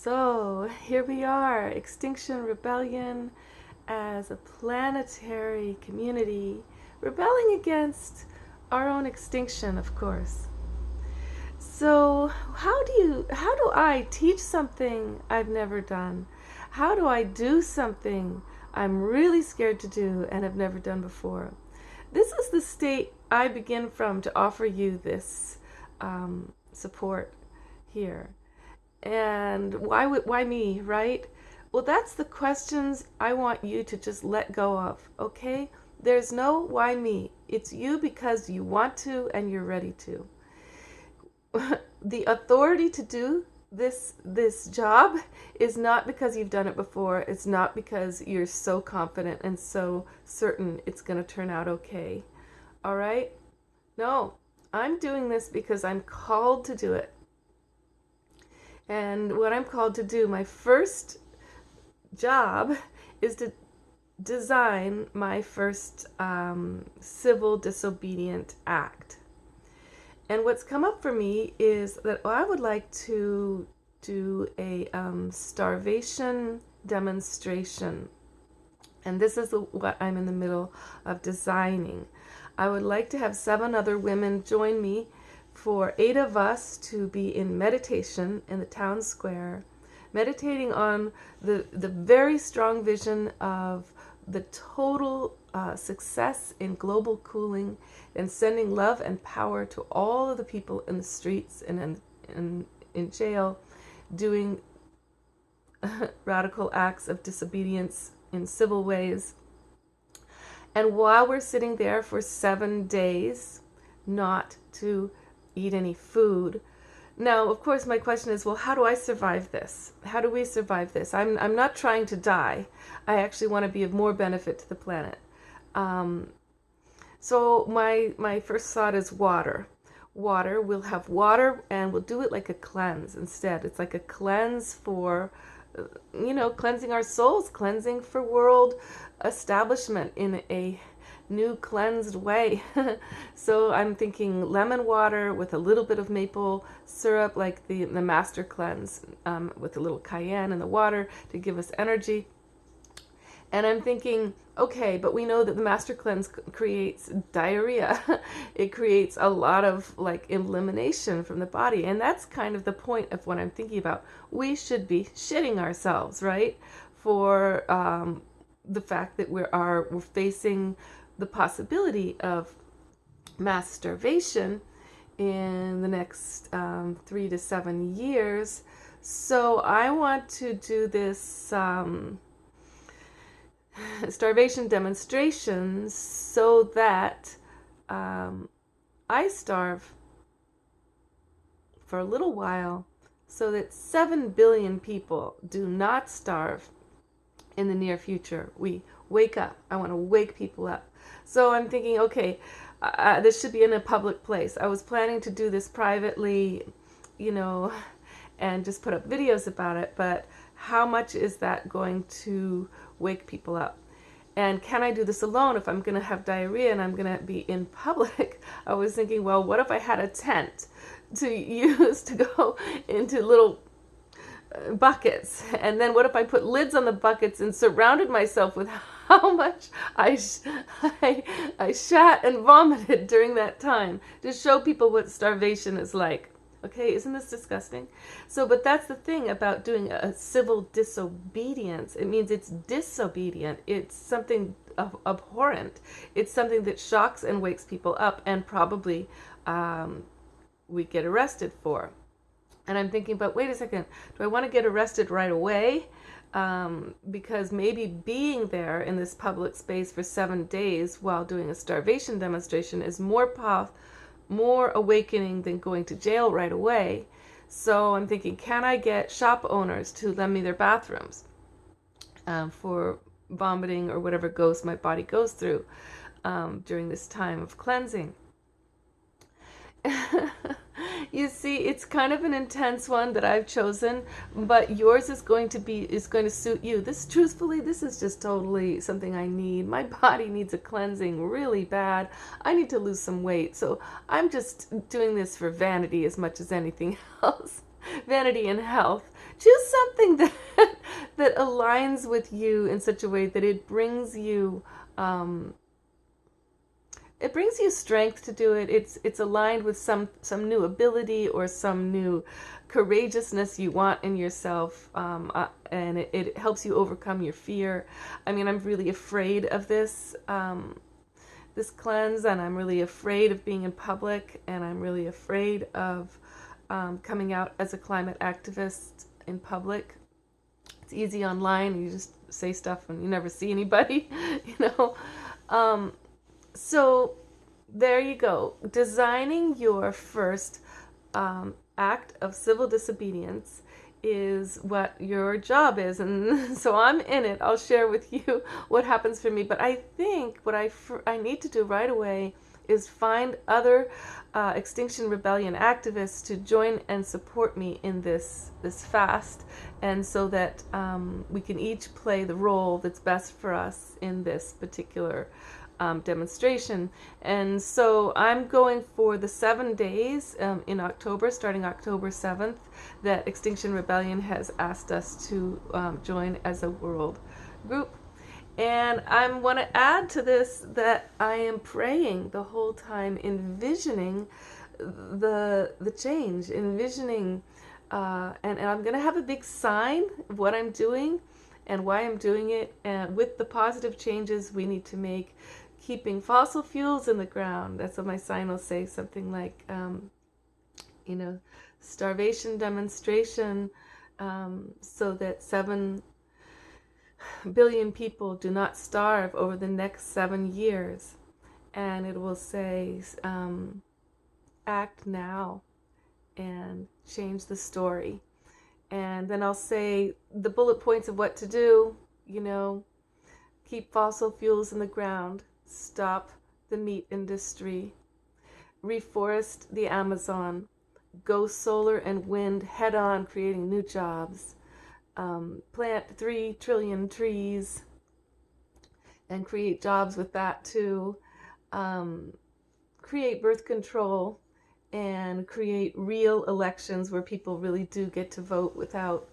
So here we are, Extinction Rebellion as a planetary community, rebelling against our own extinction, of course. So how do I teach something I've never done? How do I do something I'm really scared to do and have never done before? This is the state I begin from to offer you this support here. And why me, right? Well, that's the questions I want you to just let go of, okay? There's no why me. It's you because you want to and you're ready to. The authority to do this job is not because you've done it before. It's not because you're so confident and so certain it's going to turn out okay. All right? No, I'm doing this because I'm called to do it. And what I'm called to do, my first job is to design my first civil disobedient act. And what's come up for me is that I would like to do a starvation demonstration. And this is what I'm in the middle of designing. I would like to have 7 other women join me for 8 of us to be in meditation in the town square, meditating on the very strong vision of the total success in global cooling and sending love and power to all of the people in the streets and in jail doing radical acts of disobedience in civil ways. And while we're sitting there for 7 days, not to eat any food. Now, of course, my question is, well, how do I survive this? How do we survive this? I'm not trying to die. I actually want to be of more benefit to the planet. So my first thought is water. Water, we'll have water and we'll do it like a cleanse instead. It's like a cleanse for, cleansing our souls, cleansing for world establishment in a new cleansed way. So I'm thinking lemon water with a little bit of maple syrup, like the master cleanse, with a little cayenne in the water to give us energy. And I'm thinking, okay, but we know that the master cleanse creates diarrhea. It creates a lot of elimination from the body. And that's kind of the point of what I'm thinking about. We should be shitting ourselves, right? For the fact that we're facing the possibility of mass starvation in the next 3 to 7 years. So I want to do this starvation demonstrations so that I starve for a little while so that 7 billion people do not starve in the near future. We wake up. I want to wake people up. So I'm thinking, okay, this should be in a public place. I was planning to do this privately, and just put up videos about it, but how much is that going to wake people up? And can I do this alone if I'm going to have diarrhea and I'm going to be in public? I was thinking, well, what if I had a tent to use to go into little buckets, and then what if I put lids on the buckets and surrounded myself with how much I shat and vomited during that time to show people what starvation is like. Okay, isn't this disgusting? So, but that's the thing about doing a civil disobedience. It means it's disobedient. It's something abhorrent. It's something that shocks and wakes people up, and probably we get arrested for. And I'm thinking, but wait a second, do I want to get arrested right away? Because maybe being there in this public space for 7 days while doing a starvation demonstration is more awakening than going to jail right away. So I'm thinking, can I get shop owners to lend me their bathrooms for vomiting or whatever ghost my body goes through during this time of cleansing? You see, it's kind of an intense one that I've chosen, but yours is going to suit you. Truthfully, this is just totally something I need. My body needs a cleansing really bad. I need to lose some weight, so I'm just doing this for vanity as much as anything else. Vanity and health, choose something that that aligns with you in such a way that it brings you strength to do it. It's aligned with some new ability or some new courageousness you want in yourself, and it helps you overcome your fear. I mean, I'm really afraid of this cleanse, and I'm really afraid of being in public, and I'm really afraid of coming out as a climate activist in public. It's easy online. You just say stuff and you never see anybody, you know. So there you go. Designing your first act of civil disobedience is what your job is. And so I'm in it. I'll share with you what happens for me. But I think what I need to do right away is find other Extinction Rebellion activists to join and support me in this fast, and so that we can each play the role that's best for us in this particular demonstration. And so I'm going for the 7 days in October, starting October 7th, that Extinction Rebellion has asked us to join as a world group. And I want to add to this that I am praying the whole time, envisioning the change, envisioning, and I'm going to have a big sign of what I'm doing and why I'm doing it, and with the positive changes we need to make, keeping fossil fuels in the ground. That's what my sign will say, something like, starvation demonstration, so that 7 billion people do not starve over the next 7 years. And it will say, act now and change the story. And then I'll say the bullet points of what to do, keep fossil fuels in the ground, stop the meat industry, reforest the Amazon, go solar and wind head on, creating new jobs, plant 3 trillion trees and create jobs with that too, create birth control, and create real elections where people really do get to vote without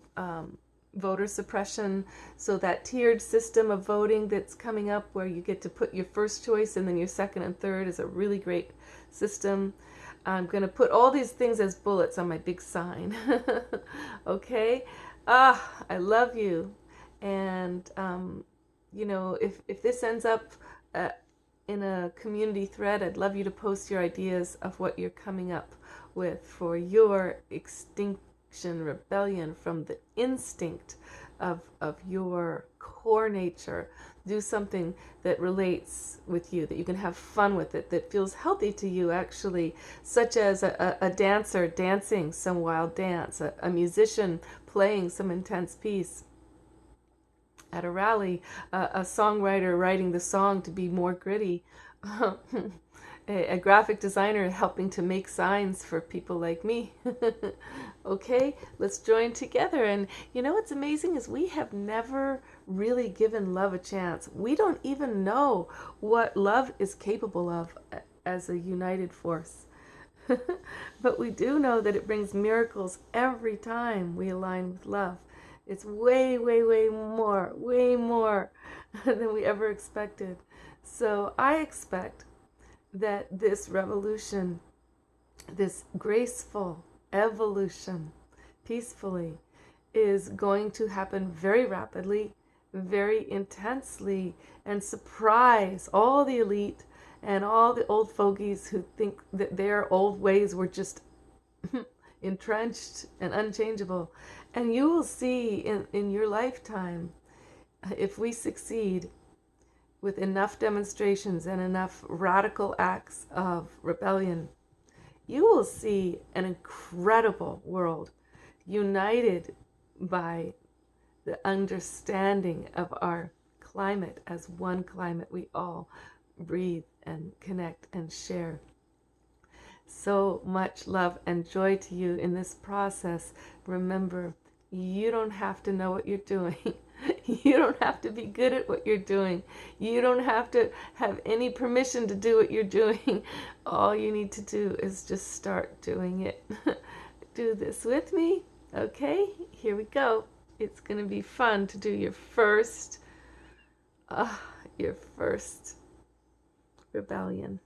voter suppression. So that tiered system of voting that's coming up, where you get to put your first choice and then your second and third, is a really great system. I'm going to put all these things as bullets on my big sign. Okay? I love you. And, if this ends up in a community thread, I'd love you to post your ideas of what you're coming up with for your Extinction Rebellion from the instinct of your core nature. Do something that relates with you, that you can have fun with it, that feels healthy to you actually, such as a dancer dancing some wild dance, a musician playing some intense piece at a rally, a songwriter writing the song to be more gritty, a graphic designer helping to make signs for people like me. Okay, let's join together. And what's amazing is we have never really given love a chance. We don't even know what love is capable of as a united force. But we do know that it brings miracles every time we align with love. It's way, way, way more than we ever expected. So I expect that this revolution, this graceful evolution, peacefully, is going to happen very rapidly, very intensely, and surprise all the elite and all the old fogies who think that their old ways were just entrenched and unchangeable. And you will see in your lifetime, if we succeed with enough demonstrations and enough radical acts of rebellion, you will see an incredible world united by the understanding of our climate as one climate we all breathe and connect and share. So much love and joy to you in this process. Remember, you don't have to know what you're doing. You don't have to be good at what you're doing. You don't have to have any permission to do what you're doing. All you need to do is just start doing it. Do this with me. Okay, here we go. It's going to be fun to do uh, your first rebellion.